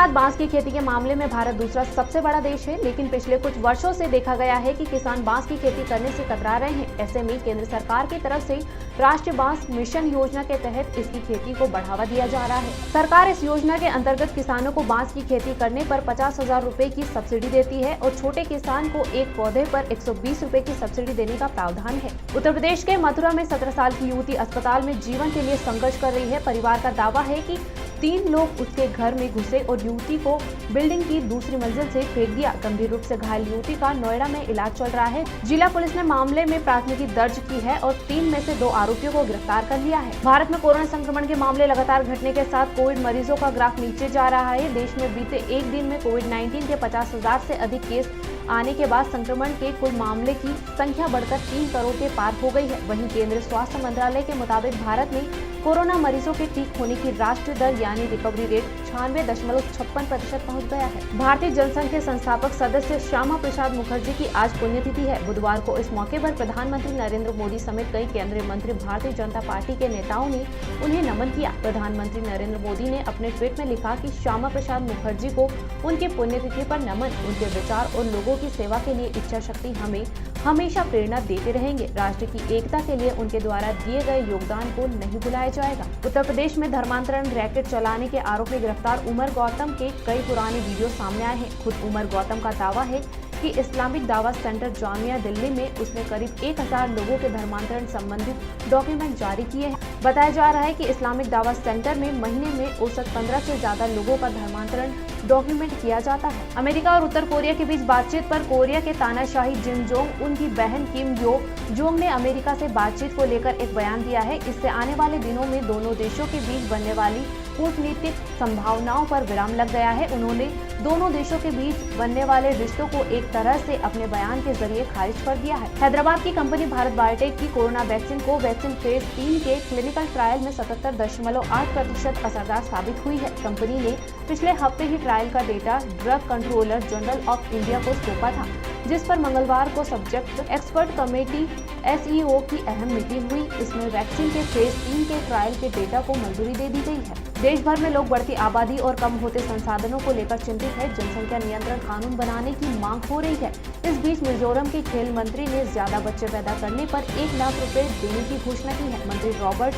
साथ बांस की खेती के मामले में भारत दूसरा सबसे बड़ा देश है, लेकिन पिछले कुछ वर्षों से देखा गया है कि किसान बांस की खेती करने से कतरा रहे हैं। ऐसे में केंद्र सरकार की तरफ से राष्ट्रीय बांस मिशन योजना के तहत इसकी खेती को बढ़ावा दिया जा रहा है। सरकार इस योजना के अंतर्गत किसानों को बांस की खेती करने पर 50,000 रुपए की सब्सिडी देती है और छोटे किसान को एक पौधे पर 120 रुपए की सब्सिडी देने का प्रावधान है। उत्तर प्रदेश के मथुरा में 17 साल की युवती अस्पताल में जीवन के लिए संघर्ष कर रही है। परिवार का दावा है कि 3 लोग उसके घर में घुसे और युवती को बिल्डिंग की दूसरी मंजिल से फेंक दिया। गंभीर रूप से घायल युवती का नोएडा में इलाज चल रहा है। जिला पुलिस ने मामले में प्राथमिकी दर्ज की है और 3 में से 2 आरोपियों को गिरफ्तार कर लिया है। भारत में कोरोना संक्रमण के मामले लगातार घटने के साथ कोविड मरीजों का ग्राफ नीचे जा रहा है। देश में बीते एक दिन में कोविड-19 के 50,000 से अधिक केस आने के बाद संक्रमण के कुल मामले की संख्या बढ़कर 3 करोड़ के पार हो गई है। वहीं केंद्रीय स्वास्थ्य मंत्रालय के मुताबिक भारत में कोरोना मरीजों के ठीक होने की राष्ट्रीय दर यानी रिकवरी रेट 96.56% पहुंच गया है। भारतीय जनसंघ के संस्थापक सदस्य श्यामा प्रसाद मुखर्जी की आज पुण्यतिथि है। बुधवार को इस मौके पर प्रधानमंत्री नरेंद्र मोदी समेत कई केंद्रीय मंत्री भारतीय जनता पार्टी के नेताओं ने उन्हें नमन किया। प्रधानमंत्री नरेंद्र मोदी ने अपने ट्वीट में लिखा कि श्यामा प्रसाद मुखर्जी को उनकी पुण्यतिथि पर नमन। उनके विचार और लोगों की सेवा के लिए इच्छा शक्ति हमें हमेशा प्रेरणा देते रहेंगे। राष्ट्र की एकता के लिए उनके द्वारा दिए गए योगदान को नहीं भुलाया जाएगा। उत्तर प्रदेश में धर्मांतरण रैकेट चलाने के आरोप में गिरफ्तार उमर गौतम के कई पुराने वीडियो सामने आए हैं। खुद उमर गौतम का दावा है कि इस्लामिक दावा सेंटर जामिया दिल्ली में उसने करीब 1000 लोगों के धर्मांतरण संबंधित डॉक्यूमेंट जारी किए हैं। बताया जा रहा है कि इस्लामिक दावा सेंटर में महीने में औसत 15 से ज्यादा लोगों का धर्मांतरण डॉक्यूमेंट किया जाता है। अमेरिका और उत्तर कोरिया के बीच बातचीत पर कोरिया के तानाशाही किम जोंग उन की बहन किम यो जोंग ने अमेरिका से बातचीत को लेकर एक बयान दिया है। इससे आने वाले दिनों में दोनों देशों के बीच बनने वाली कूटनीतिक संभावनाओं पर विराम लग गया है। उन्होंने दोनों देशों के बीच बनने वाले रिश्तों को एक तरह से अपने बयान के जरिए खारिज कर दिया है। हैदराबाद की कंपनी भारत बायोटेक की कोरोना वैक्सीन कोवैक्सीन फेज 3 के क्लिनिकल ट्रायल में 77.8% असरदार साबित हुई है। कंपनी ने पिछले हफ्ते ही ट्रायल का data drug controller general of India को सौंपा था, जिस पर मंगलवार को सब्जेक्ट एक्सपर्ट कमेटी SEO की अहम मीटिंग हुई। इसमें वैक्सीन के फेज 3 के ट्रायल के डेटा को मंजूरी दे दी गई है। देश भर में लोग बढ़ती आबादी और कम होते संसाधनों को लेकर चिंतित है। जनसंख्या नियंत्रण कानून बनाने की मांग हो रही है। इस बीच मिजोरम के खेल मंत्री ने ज्यादा बच्चे पैदा करने पर 1 लाख रुपए देने की घोषणा की है। मंत्री रॉबर्ट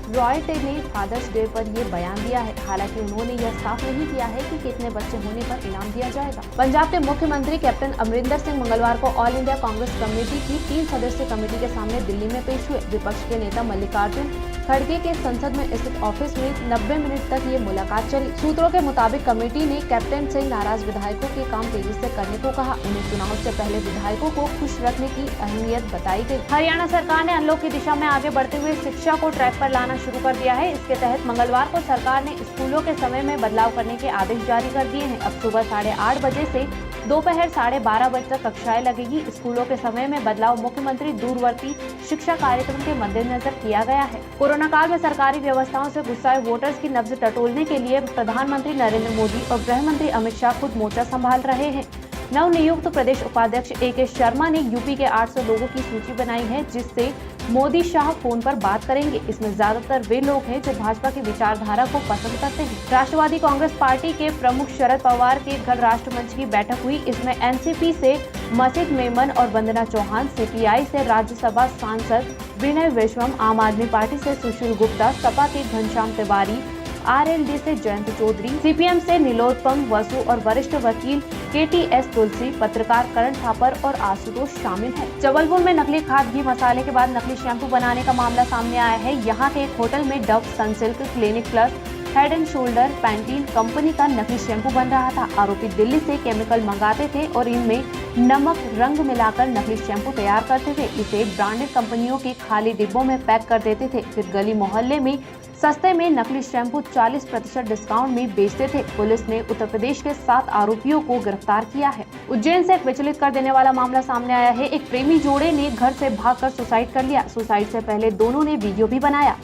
रॉयटे ने फादर्स डे पर ये बयान दिया है। हालांकि उन्होंने यह साफ नहीं किया है कि कितने बच्चे होने पर इनाम दिया जाएगा। पंजाब के मुख्यमंत्री कैप्टन अमरिंदर सिंह मंगलवार को ऑल इंडिया कांग्रेस कमेटी की 3 सदस्यीय कमेटी के सामने दिल्ली में पेश हुए। विपक्ष के नेता मल्लिकार्जुन खड़गे के संसद में स्थित ऑफिस में 90 मिनट तक ये मुलाकात चली। सूत्रों के मुताबिक कमेटी ने कैप्टन से नाराज विधायकों के काम तेजी से करने को कहा। उन्हें चुनाव से पहले विधायकों को खुश रखने की अहमियत बताई गई। हरियाणा सरकार ने अनलॉक की दिशा में आगे बढ़ते हुए शिक्षा को ट्रैक पर लाना शुरू कर दिया है। इसके तहत मंगलवार को सरकार ने स्कूलों के समय में बदलाव करने के आदेश जारी कर दिए हैं। अब सुबह 8:30 बजे से दोपहर 12:30 बजे तक कक्षाएं लगेगी। स्कूलों के समय में बदलाव मुख्यमंत्री दूरवर्ती शिक्षा कार्यक्रम के मद्देनजर किया गया है। कोरोना काल में सरकारी व्यवस्थाओं से गुस्साए वोटर्स की नब्ज टटोलने के लिए प्रधानमंत्री नरेंद्र मोदी और गृह मंत्री अमित शाह खुद मोर्चा संभाल रहे हैं। नवनियुक्त प्रदेश उपाध्यक्ष AK शर्मा ने यूपी के 800 लोगों की सूची बनाई है, जिससे मोदी शाह फोन पर बात करेंगे। इसमें ज्यादातर वे लोग हैं जो भाजपा की विचारधारा को पसंद करते हैं। राष्ट्रवादी कांग्रेस पार्टी के प्रमुख शरद पवार के घर राष्ट्रमंच की बैठक हुई। इसमें NCP से मसीद मेमन और वंदना चौहान, CPI से राज्यसभा सांसद विनय विश्वम, आम आदमी पार्टी से सुशील गुप्ता, सपा के घनश्याम तिवारी, RLD से जयंत चौधरी, CPM से नीलोत्पम वसु और वरिष्ठ वकील KTS तुलसी, पत्रकार करण थापर और आशुतोष शामिल हैं। जबलपुर में नकली खाद घी मसाले के बाद नकली शैम्पू बनाने का मामला सामने आया है। यहाँ के एक होटल में Dove, Sunsilk, clinic plus, head and shoulder, Pantene company का नकली शैम्पू बन रहा था। आरोपी दिल्ली से केमिकल मंगाते थे और इनमें नमक रंग मिलाकर नकली शैम्पू तैयार करते थे। इसे ब्रांडेड कंपनियों के खाली डिब्बों में पैक कर देते थे। फिर गली मोहल्ले में सस्ते में नकली शैम्पू 40% डिस्काउंट में बेचते थे। पुलिस ने उत्तर प्रदेश के 7 आरोपियों को गिरफ्तार किया है। उज्जैन से एक विचलित कर देने वाला मामला सामने आया है। एक प्रेमी जोड़े ने घर से भागकर सुसाइड कर लिया। सुसाइड से पहले दोनों ने वीडियो भी बनाया।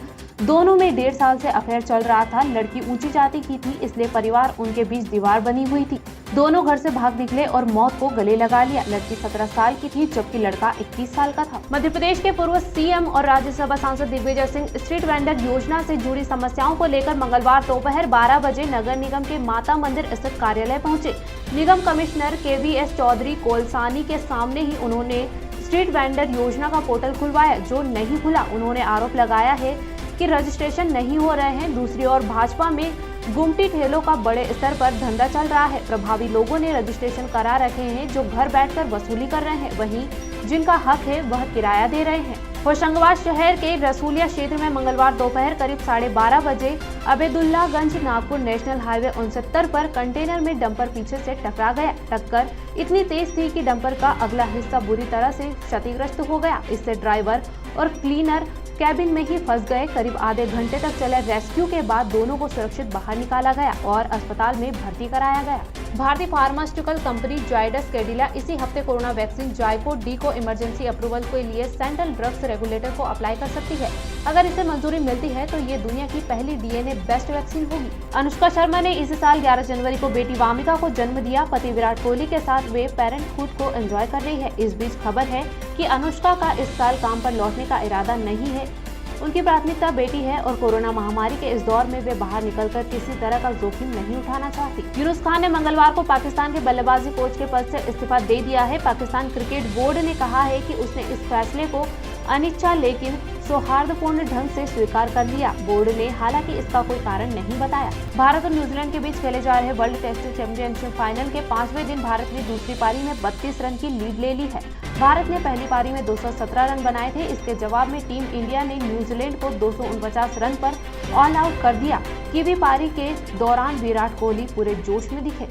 दोनों में 1.5 साल से अफेयर चल रहा था। लड़की ऊंची जाति की थी, इसलिए परिवार उनके बीच दीवार बनी हुई थी। दोनों घर से भाग निकले और मौत को गले लगा लिया। लड़की 17 साल की थी, जबकि लड़का 21 साल का था। मध्य प्रदेश के पूर्व सीएम और राज्यसभा सांसद दिग्विजय सिंह स्ट्रीट वेंडर योजना से जुड़ी समस्याओं को लेकर मंगलवार दोपहर 12 बजे नगर निगम के माता मंदिर स्थित कार्यालय पहुंचे। निगम कमिश्नर KVS चौधरी कोलसानी के सामने ही उन्होंने स्ट्रीट वेंडर योजना का पोर्टल खुलवाया, जो नहीं खुला। उन्होंने आरोप लगाया है कि रजिस्ट्रेशन नहीं हो रहे हैं। दूसरी ओर भाजपा में गुमटी ठेलों का बड़े स्तर पर धंधा चल रहा है। प्रभावी लोगों ने रजिस्ट्रेशन करा रखे हैं, जो घर बैठकर वसूली कर रहे हैं। वहीं जिनका हक है वह किराया दे रहे हैं। होशंगाबाद शहर के रसूलिया क्षेत्र में मंगलवार दोपहर करीब 12:30 बजे अबेदुल्लागंज नागपुर नेशनल हाईवे 69 पर कंटेनर में डंपर पीछे से टकरा गया। टक्कर इतनी तेज थी कि डंपर का अगला हिस्सा बुरी तरह से क्षतिग्रस्त हो गया। इससे ड्राइवर और क्लीनर कैबिन में ही फंस गए। करीब आधे घंटे तक चले रेस्क्यू के बाद दोनों को सुरक्षित बाहर निकाला गया और अस्पताल में भर्ती कराया गया। भारतीय फार्मास्यूटिकल कंपनी जायडस कैडिला इसी हफ्ते कोरोना वैक्सीन जायको डी को इमरजेंसी अप्रूवल के लिए सेंट्रल ड्रग्स रेगुलेटर को अप्लाई कर सकती है। अगर इसे मंजूरी मिलती है तो ये दुनिया की पहली DNA बेस्ड वैक्सीन होगी। अनुष्का शर्मा ने इस साल 11 जनवरी को बेटी वामिका को जन्म दिया। पति विराट कोहली के साथ वे पेरेंटहुड को एंजॉय कर रही है। इस बीच खबर है कि अनुष्का का इस साल काम पर लौटने का इरादा नहीं है। उनकी प्राथमिकता बेटी है और कोरोना महामारी के इस दौर में वे बाहर निकलकर किसी तरह का जोखिम नहीं उठाना चाहती। यूनुस खान ने मंगलवार को पाकिस्तान के बल्लेबाजी कोच के पद से इस्तीफा दे दिया है। पाकिस्तान क्रिकेट बोर्ड ने कहा है कि उसने इस फैसले को अनिच्छा लेकिन सौहार्दपूर्ण ढंग से स्वीकार कर लिया। बोर्ड ने हालांकि इसका कोई कारण नहीं बताया। भारत और न्यूजीलैंड के बीच खेले जा रहे वर्ल्ड टेस्ट चैंपियनशिप फाइनल के 5वें दिन भारत ने दूसरी पारी में 32 रन की लीड ले ली है। भारत ने पहली पारी में 217 रन बनाए थे। इसके जवाब में टीम इंडिया ने न्यूजीलैंड को 249 रन पर ऑल आउट कर दिया। कीवी पारी के दौरान विराट कोहली पूरे जोश में दिखे।